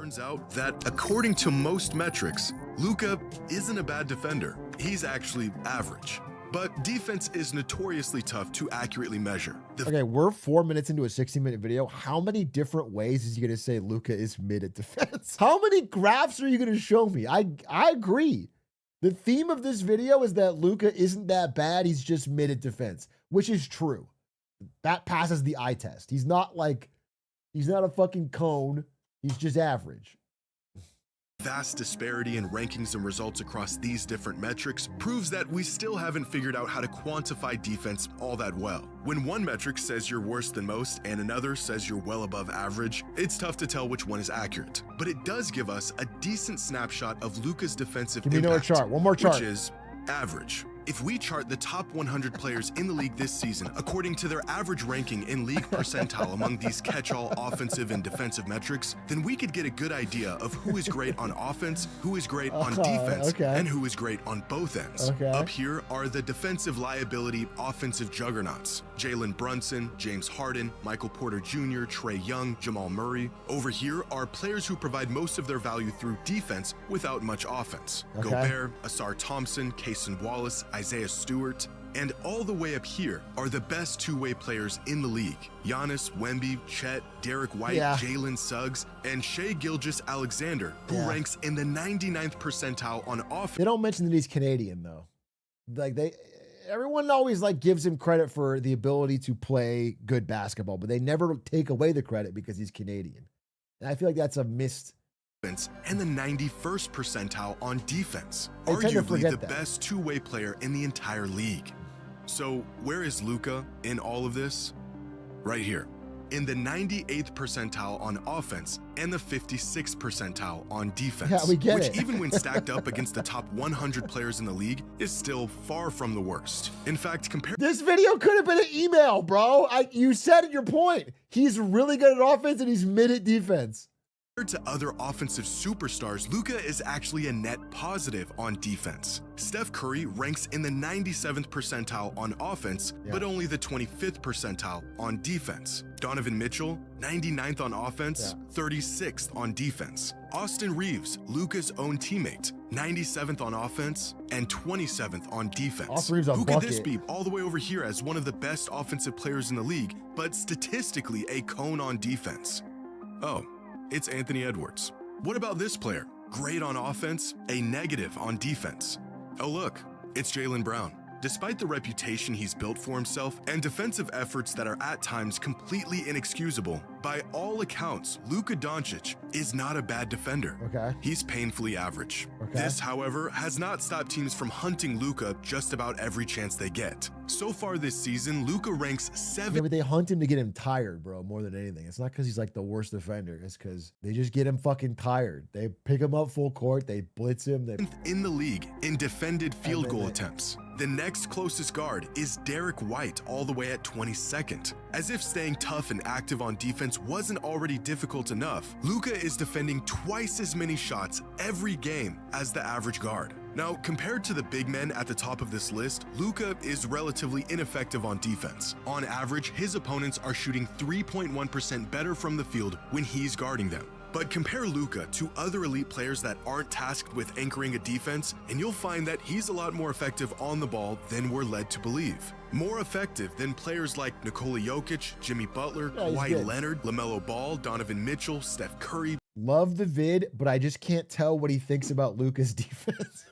Turns out that according to most metrics, Luka isn't a bad defender. He's actually average. But defense is notoriously tough to accurately measure. Okay, we're 4 minutes into a 60-minute video. How many different ways is he going to say Luka is mid at defense? How many graphs are you going to show me? I agree. The theme of this video is that Luka isn't that bad. He's just mid at defense, which is true. That passes the eye test. He's not a fucking cone. He's just average. Vast disparity in rankings and results across these different metrics proves that we still haven't figured out how to quantify defense all that well. When one metric says you're worse than most and another says you're well above average, it's tough to tell which one is accurate. But it does give us a decent snapshot of Luka's defensive impact. Give me another chart. One more chart. Which is average. If we chart the top 100 players in the league this season according to their average ranking in league percentile among these catch-all offensive and defensive metrics, then we could get a good idea of who is great on offense, who is great on defense, and who is great on both ends. Up here are the defensive liability offensive juggernauts: Jalen Brunson, James Harden, Michael Porter Jr., Trae Young, Jamal Murray. Over here are players who provide most of their value through defense without much offense: Gobert, Asar Thompson, Cason Wallace, Isaiah Stewart. And all the way up here are the best two-way players in the league: Giannis, Wemby, Chet, Derek White, Jalen Suggs, and Shai Gilgeous-Alexander, who ranks in the 99th percentile on offense. They don't mention that he's Canadian, though. Everyone always gives him credit for the ability to play good basketball, but they never take away the credit because he's Canadian. And I feel like that's a missed. And the 91st percentile on defense, arguably the best two-way player in the entire league. So where is Luka in all of this? Right here, in the 98th percentile on offense and the 56th percentile on defense. Yeah, we get which it. Even when stacked up against the top 100 players in the league is still far from the worst. In fact, this video could have been an email, bro. You said your point. He's really good at offense and he's mid at defense. Compared to other offensive superstars, Luka is actually a net positive on defense. Steph Curry ranks in the 97th percentile on offense, but only the 25th percentile on defense. Donovan Mitchell, 99th on offense, 36th on defense. Austin Reeves, Luka's own teammate, 97th on offense and 27th on defense. Who could this be all the way over here as one of the best offensive players in the league, but statistically a cone on defense? Oh, it's Anthony Edwards. What about this player? Great on offense, a negative on defense. Oh look, it's Jaylen Brown. Despite the reputation he's built for himself and defensive efforts that are at times completely inexcusable, by all accounts, Luka Doncic is not a bad defender. He's painfully average. This, however, has not stopped teams from hunting Luka just about every chance they get. So far this season, Luka ranks 7th. Yeah, but they hunt him to get him tired, bro, more than anything. It's not because he's the worst defender. It's because they just get him fucking tired. They pick him up full court. They blitz him. In the league in defended field goal attempts. The next closest guard is Derek White, all the way at 22nd. As if staying tough and active on defense wasn't already difficult enough, Luka is defending twice as many shots every game as the average guard. Now, compared to the big men at the top of this list, Luka is relatively ineffective on defense. On average, his opponents are shooting 3.1% better from the field when he's guarding them. But compare Luka to other elite players that aren't tasked with anchoring a defense, and you'll find that he's a lot more effective on the ball than we're led to believe. More effective than players like Nikola Jokic, Jimmy Butler, Kawhi Leonard, LaMelo Ball, Donovan Mitchell, Steph Curry. Love the vid, but I just can't tell what he thinks about Luka's defense.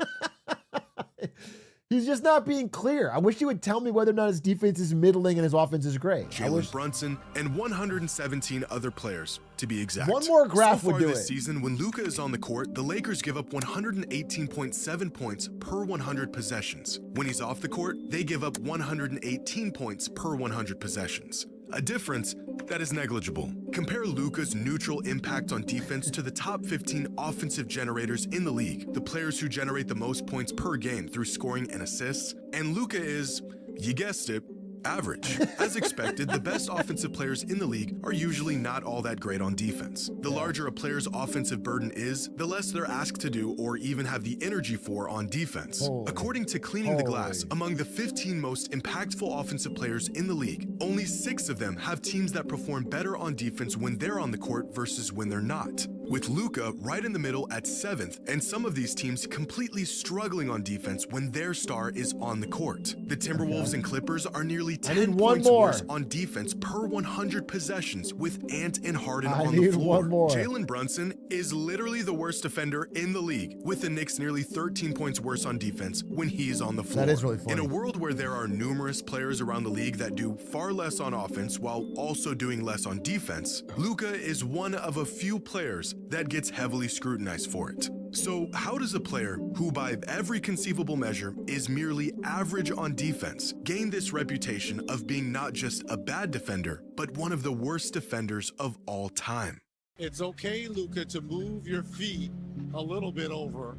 He's just not being clear. I wish he would tell me whether or not his defense is middling and his offense is great. Jalen Brunson and 117 other players, to be exact. One more graph would do it. This season, when Luka is on the court, the Lakers give up 118.7 points per 100 possessions. When he's off the court, they give up 118 points per 100 possessions. A difference that is negligible. Compare Luka's neutral impact on defense to the top 15 offensive generators in the league, the players who generate the most points per game through scoring and assists, and Luka is, you guessed it, average. As expected, the best offensive players in the league are usually not all that great on defense. The larger a player's offensive burden is, the less they're asked to do or even have the energy for on defense. According to Cleaning the Glass, among the 15 most impactful offensive players in the league, only 6 of them have teams that perform better on defense when they're on the court versus when they're not. with Luka right in the middle at 7th, and some of these teams completely struggling on defense when their star is on the court. The Timberwolves and Clippers are nearly 10 points worse on defense per 100 possessions, with Ant and Harden on the floor. Jalen Brunson is literally the worst defender in the league, with the Knicks nearly 13 points worse on defense when he's on the floor. That is really funny. In a world where there are numerous players around the league that do far less on offense while also doing less on defense, Luka is one of a few players that gets heavily scrutinized for it. So how does a player who by every conceivable measure is merely average on defense gain this reputation of being not just a bad defender, but one of the worst defenders of all time? It's okay, Luka, to move your feet a little bit over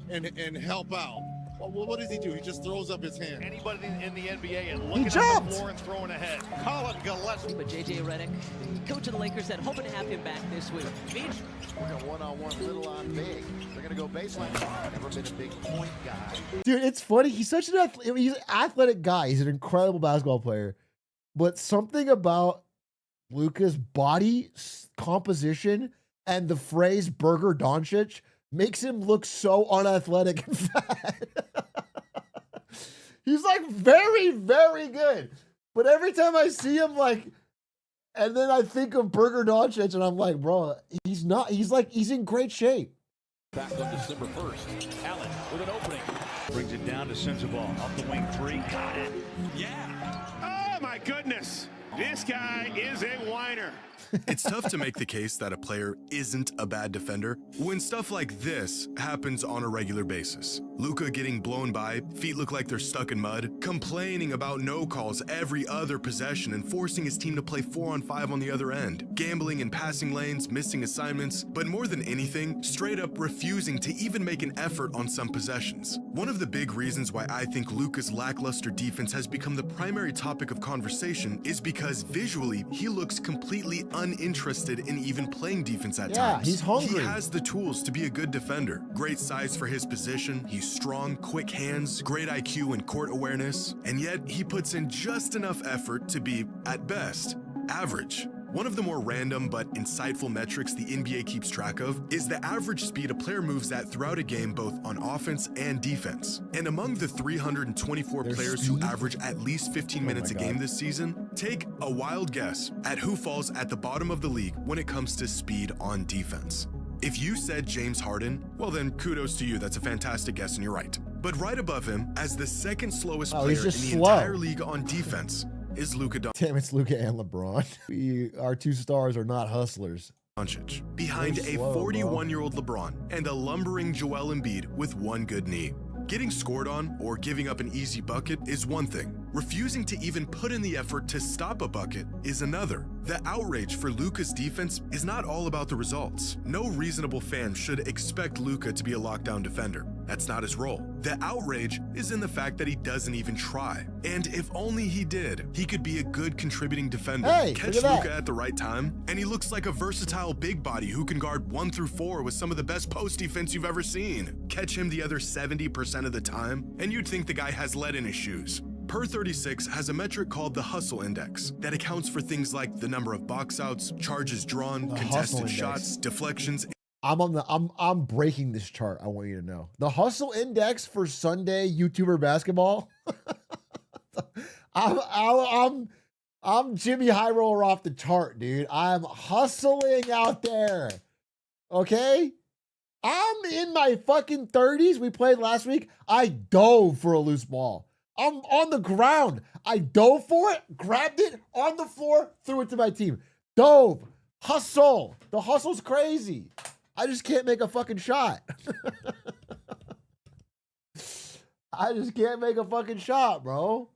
and help out. Well, what does he do? He just throws up his hand. Anybody in the NBA and looking at the floor and throwing ahead. Colin Gillespie. But J.J. Redick, coach of the Lakers, said hoping to have him back this week. We're going one-on-one, little on big. They're going to go baseline. Never been a big point guy. Dude, it's funny. He's such an he's an athletic guy. He's an incredible basketball player. But something about Luka's body composition and the phrase Burger Doncic makes him look so unathletic and fat. He's like very, very good. But every time I see him, like, and then I think of Burger Doncic and I'm like, bro, he's not, he's in great shape. Back on December 1st. Allen with an opening. Brings it down to Sensabaugh. Up the wing three. Got it. Yeah. Oh my goodness. This guy is a whiner. It's tough to make the case that a player isn't a bad defender when stuff like this happens on a regular basis. Luka getting blown by, feet look like they're stuck in mud, complaining about no calls every other possession and forcing his team to play 4-on-5 on the other end, gambling in passing lanes, missing assignments, but more than anything, straight up refusing to even make an effort on some possessions. One of the big reasons why I think Luka's lackluster defense has become the primary topic of conversation is because visually he looks completely uninterested in even playing defense at times. He's hungry. He has the tools to be a good defender. Great size for his position, he's strong, quick hands, great IQ and court awareness, and yet he puts in just enough effort to be, at best, average. One of the more random but insightful metrics the NBA keeps track of is the average speed a player moves at throughout a game, both on offense and defense. And among the 324 players who average at least 15 minutes a game this season, take a wild guess at who falls at the bottom of the league when it comes to speed on defense. If you said James Harden, well then kudos to you, that's a fantastic guess and you're right. But right above him, as the second slowest player in the entire league on defense, is Luka Doncic. Damn, it's Luka and LeBron. Our two stars are not hustlers. Behind a 41-year-old LeBron and a lumbering Joel Embiid with one good knee. Getting scored on or giving up an easy bucket is one thing. Refusing to even put in the effort to stop a bucket is another. The outrage for Luka's defense is not all about the results. No reasonable fan should expect Luka to be a lockdown defender. That's not his role. The outrage is in the fact that he doesn't even try. And if only he did, he could be a good contributing defender. Catch Luka at the right time, and he looks like a versatile big body who can guard 1 through 4 with some of the best post defense you've ever seen. Catch him the other 70% of the time, and you'd think the guy has lead in his shoes. Per 36 has a metric called the hustle index that accounts for things like the number of box outs, charges drawn, contested shots, deflections. I'm breaking this chart. I want you to know the hustle index for Sunday YouTuber basketball. I'm Jimmy High Roller off the chart, dude. I'm hustling out there. Okay. I'm in my fucking 30s. We played last week. I dove for a loose ball. I'm on the ground. I dove for it, grabbed it on the floor, threw it to my team. Dove. Hustle. The hustle's crazy. I just can't make a fucking shot. I just can't make a fucking shot, bro.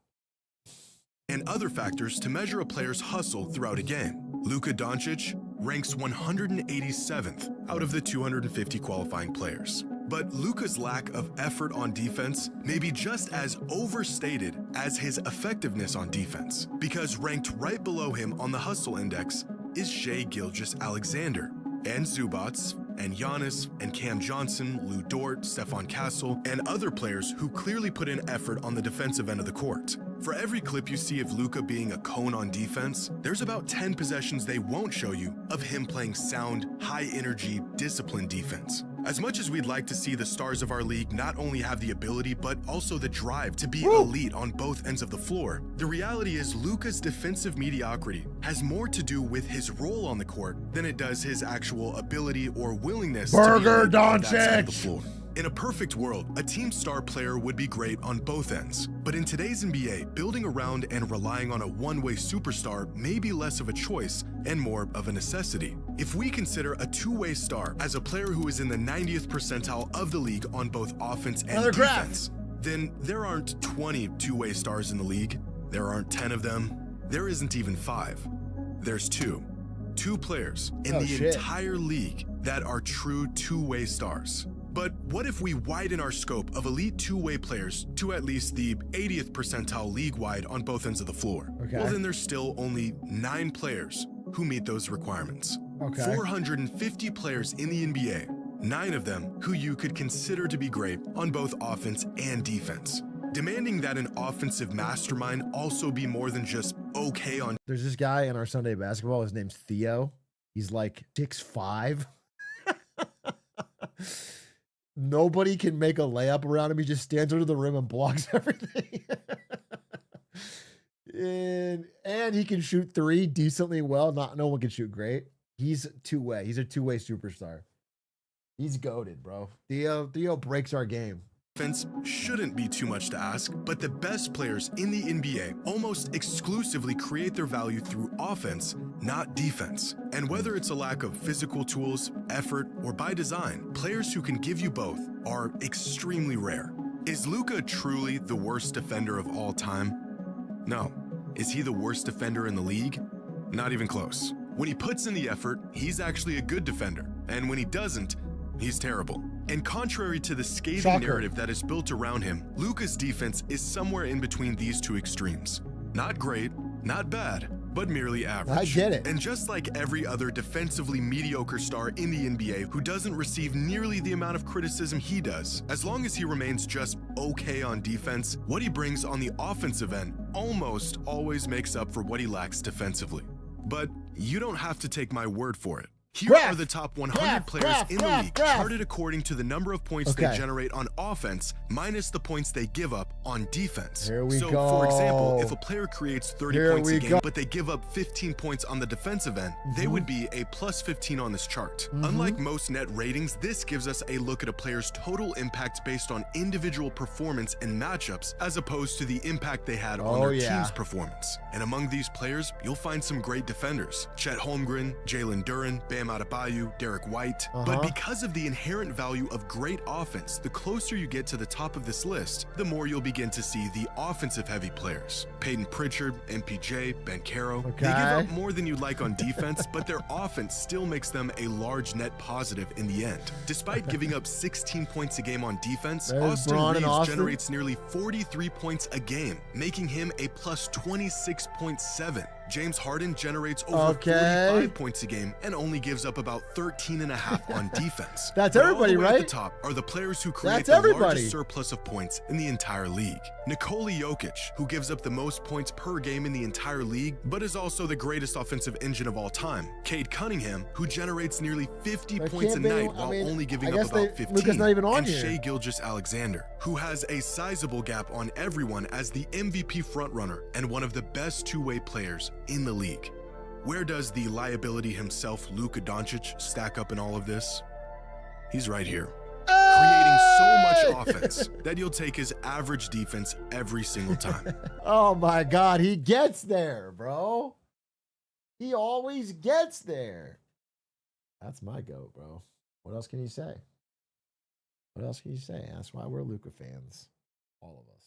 And other factors to measure a player's hustle throughout a game. Luka Doncic ranks 187th out of the 250 qualifying players. But Luka's lack of effort on defense may be just as overstated as his effectiveness on defense, because ranked right below him on the hustle index is Shai Gilgeous-Alexander, and Zubats, and Giannis, and Cam Johnson, Lou Dort, Stephon Castle, and other players who clearly put in effort on the defensive end of the court. For every clip you see of Luka being a cone on defense, there's about 10 possessions they won't show you of him playing sound, high-energy, disciplined defense. As much as we'd like to see the stars of our league not only have the ability, but also the drive to be elite on both ends of the floor, the reality is Luka's defensive mediocrity has more to do with his role on the court than it does his actual ability or willingness to be elite on that side of the floor. In a perfect world, a team star player would be great on both ends. But in today's NBA, building around and relying on a one-way superstar may be less of a choice and more of a necessity. If we consider a two-way star as a player who is in the 90th percentile of the league on both offense and defense, then there aren't 20 two-way stars in the league. There aren't 10 of them. There isn't even 5. There's 2. 2 players in the entire league that are true two-way stars. But what if we widen our scope of elite two-way players to at least the 80th percentile league-wide on both ends of the floor? Well, then there's still only 9 players who meet those requirements. 450 players in the NBA, 9 of them who you could consider to be great on both offense and defense. Demanding that an offensive mastermind also be more than just okay on. There's this guy in our Sunday basketball. His name's Theo. He's like 6'5". Nobody can make a layup around him. He just stands under the rim and blocks everything. and he can shoot 3 decently well. No one can shoot great. He's two-way. He's a two-way superstar. He's goated, bro. Theo breaks our game. Offense shouldn't be too much to ask, but the best players in the NBA almost exclusively create their value through offense, not defense. And whether it's a lack of physical tools, effort, or by design, players who can give you both are extremely rare. Is Luka truly the worst defender of all time? No. Is he the worst defender in the league? Not even close. When he puts in the effort, he's actually a good defender. And when he doesn't, he's terrible. And contrary to the scathing narrative that is built around him, Luka's defense is somewhere in between these two extremes. Not great, not bad, but merely average. I get it. And just like every other defensively mediocre star in the NBA who doesn't receive nearly the amount of criticism he does, as long as he remains just okay on defense, what he brings on the offensive end almost always makes up for what he lacks defensively. But you don't have to take my word for it. Here are the top 100 players in the league, charted according to the number of points they generate on offense minus the points they give up on defense. Here we go. For example, if a player creates 30 points a game, but they give up 15 points on the defensive end, they would be a plus 15 on this chart. Unlike most net ratings, this gives us a look at a player's total impact based on individual performance and matchups, as opposed to the impact they had on their team's performance. And among these players, you'll find some great defenders. Chet Holmgren, Jalen Duren, Bam Adebayo, Derek White. But because of the inherent value of great offense, the closer you get to the top of this list, the more you'll begin to see the offensive-heavy players. Peyton Pritchard, MPJ, Banchero. They give up more than you'd like on defense, but their offense still makes them a large net positive in the end. Despite giving up 16 points a game on defense, Austin Reeves generates nearly 43 points a game, making him a plus 26.7. James Harden generates over 45 points a game and only gives up about 13.5 on defense. That's everybody, right? At the top are the players who create the largest surplus of points in the entire league. Nikola Jokic, who gives up the most points per game in the entire league, but is also the greatest offensive engine of all time. Cade Cunningham, who generates nearly 50 points a night while only giving up about 15. Luka's not even on and here. Shai Gilgeous-Alexander, who has a sizable gap on everyone as the MVP frontrunner and one of the best two-way players in the league. Where does the liability himself, Luka Doncic, stack up in all of this? He's right here, creating so much offense that you'll take his average defense every single time. Oh my God, he gets there, bro. He always gets there. That's my GOAT, bro. What else can you say? What else can you say? That's why we're Luka fans, all of us.